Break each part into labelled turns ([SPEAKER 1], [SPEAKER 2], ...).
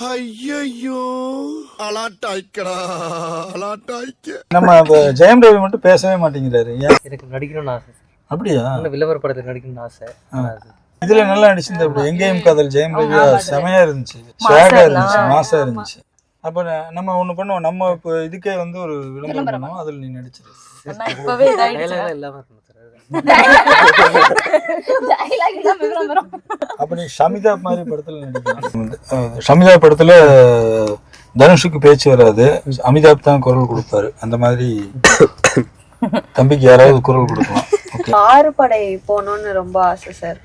[SPEAKER 1] ஐயோ அலாட்டாய்க்கடா அலாட்டாய்க்க.
[SPEAKER 2] நம்ம ஜெயம் ரவி மட்டும் பேசவே மாட்டேங்கிறாரு.
[SPEAKER 3] எனக்கு நடிக்கணும்னு ஆசை.
[SPEAKER 2] அப்படியா?
[SPEAKER 3] விளம்பர படத்தில் நடிக்கணும்னு ஆசை.
[SPEAKER 2] இதுல நல்லா நடிச்சிருந்த எங்கேயும் காதல் ஜெயம் ரவி செமையா இருந்துச்சு, ஸ்வாகா இருந்துச்சு, மாசா இருந்துச்சு. அப்ப நம்ம ஒண்ணு பண்ணுவோம், நம்ம இப்போ இதுக்கே வந்து ஒரு விளம்பரம் பண்ணுவோம், அதுல நீ நடிச்சிரு. அப்ப நீ ஷமிதா மாதிரி படத்துல நடிக்கணும். ஷமிதா படத்துல தனுஷுக்கு பேச்சு வராது, அமிதாப் தான் குரல் கொடுப்பாரு. அந்த மாதிரி தம்பிக்கு யாராவது குரல் கொடுக்கலாம்.
[SPEAKER 4] ஆறுபடை போகணும்னு ரொம்ப ஆசை சார்.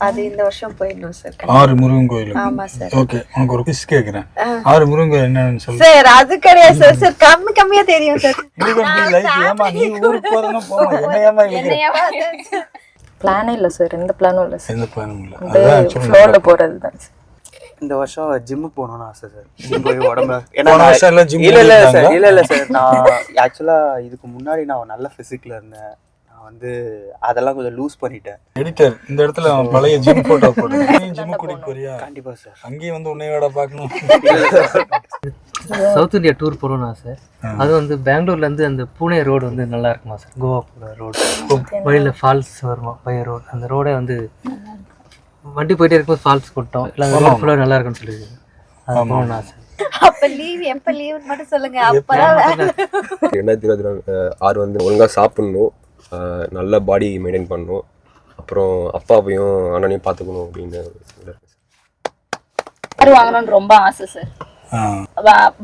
[SPEAKER 4] அது இந்த வருஷம் போயிடணும் சார்.
[SPEAKER 2] ஆறு முருகன் கோயில்.
[SPEAKER 4] ஆமா சார்.
[SPEAKER 2] ஓகே, உனக்கு ஒரு பிஸ் கேக்குறேன். ஆறு முருகன் கோயில் என்னன்னு சொல்லு
[SPEAKER 4] சார். அது கிடையாது சார். சார் கம்மியா தெரியும் சார்.
[SPEAKER 2] முருகன் லைஃப் ஏமா நீ ஊருக்கு போறதுனா போமா, என்னையமா இருக்கு.
[SPEAKER 5] பிளானே இல்ல சார், எந்த பிளானும் இல்ல சார்.
[SPEAKER 2] எந்த பிளானும் இல்ல, அதான்
[SPEAKER 5] ஃப்ளோல போறது தான் சார்.
[SPEAKER 6] இந்த வருஷம் ஜிம்முக்கு போகணும்னு ஆசை சார். ஜிம் போய் உடம்பு
[SPEAKER 2] இல்ல
[SPEAKER 6] சார், நான் ஆக்சுவலா இதுக்கு முன்னாடி நான் நல்ல பிசிக்ல இருந்தேன். நான் வந்து அதெல்லாம் கொஞ்சம் லூஸ் பண்ணிட்டேன்.
[SPEAKER 2] எடிட்டர் இந்த இடத்துல பழைய ஜிம் போட்டோ போடு. நீ ஜிம் கூட்டிட்டு போறியா?
[SPEAKER 6] கண்டிப்பா சார்.
[SPEAKER 2] அங்கேயும் வந்து உன்னையோட பார்க்கணும்.
[SPEAKER 3] சவுத் இந்தியா டூர் போகணும்னு ஆசை. அது வந்து பெங்களூர்ல இருந்து அந்த பூனே ரோடு வந்து நல்லா இருக்குமா சார்? கோவா போகிற ரோடு, வழியில் ஃபால்ஸ் வருமா பைய ரோடு. அந்த ரோடே வந்து வண்டி போயிட்டே இருக்கும்போது ஃபால்ஸ் கொட்டோம், இல்லை அந்த ரோட் ஃபுல்லாக நல்லா இருக்குன்னு சொல்லி அது போகணும்னு ஆசை.
[SPEAKER 4] அப்ப லீவ் எப்ப லீவ் மட்டும் சொல்லுங்க. அப்பதான்
[SPEAKER 7] 2026 வந்து ஒழுங்கா சாப்பிடணும், நல்ல பாடி மெயின்டைன் பண்ணணும், அப்புறம் அப்பாவையும் அண்ணனையும் பார்த்துக்கணும் அப்படின்னு
[SPEAKER 8] கார் வாங்கணும்னு ரொம்ப ஆசை சார்.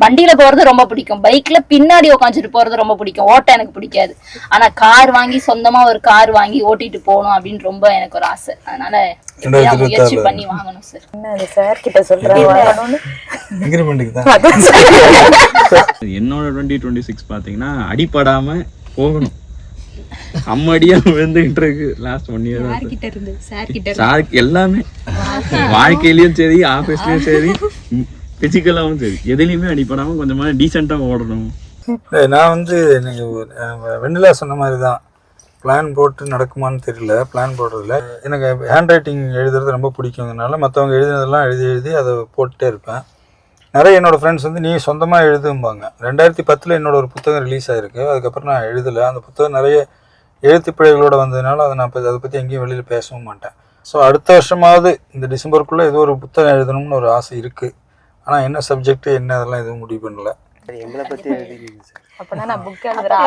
[SPEAKER 8] வண்டியில போறது ரொம்ப பிடிக்கும், பைக்ல பின்னாடி உட்காந்துட்டு போறது ரொம்ப பிடிக்கும். ஓட்ட எனக்கு பிடிக்காது. ஆனா கார் வாங்கி சொந்தமா ஒரு கார் வாங்கி ஓட்டிட்டு போகணும் அப்படின்னு ரொம்ப எனக்கு ஒரு ஆசை. அதனால முயற்சி பண்ணி வாங்கணும் சார்.
[SPEAKER 5] என்ன சார் கிட்ட சொல்றேன்.
[SPEAKER 9] என்னோட 2026 பாத்தீங்கன்னா அடிப்படாம போகணும். அம்மடியா விழுந்துகிட்டு இருக்கு லாஸ்ட் 1 இயர். சார் எல்லாமே வாழ்க்கையிலயும் சரி, ஆபீஸ்லயும் சரி, பிசிக்கலாவும் சரி, எதுலையுமே அடிப்படாம கொஞ்சமா டீசெண்டா ஓடணும்.
[SPEAKER 2] நான் வந்து வெண்ணிலா சொன்ன மாதிரி தான் பிளான் போட்டு நடக்குமான்னு தெரியல. பிளான் போடுறதில்ல. எனக்கு ஹேண்ட் ரைட்டிங் எழுதுறது ரொம்ப பிடிக்குங்கிறதுனால மற்றவங்க எழுதுனதெல்லாம் எழுதி அதை போட்டுகிட்டே இருப்பேன். நிறைய என்னோடய ஃப்ரெண்ட்ஸ் வந்து நீ சொந்தமாக எழுதும்பாங்க. 2010 என்னோட ஒரு புத்தகம் ரிலீஸ் ஆகிருக்கு. அதுக்கப்புறம் நான் எழுதலை. அந்த புத்தகம் நிறைய எழுத்து பிழைகளோடு வந்ததுனால நான் இப்போ அதை பற்றி எங்கேயும் வெளியில் பேசவும் மாட்டேன். ஸோ அடுத்த வருஷமாவது இந்த டிசம்பருக்குள்ளே ஏதோ ஒரு புத்தகம் எழுதணும்னு ஒரு ஆசை இருக்குது. ஆனால் என்ன சப்ஜெக்ட் என்ன அதெல்லாம் எதுவும் முடிவு பண்ணல.
[SPEAKER 6] எங்களை பற்றி எழுதிங்க சார்.
[SPEAKER 5] அப்பனா நான் புக் எழுதுறேன்.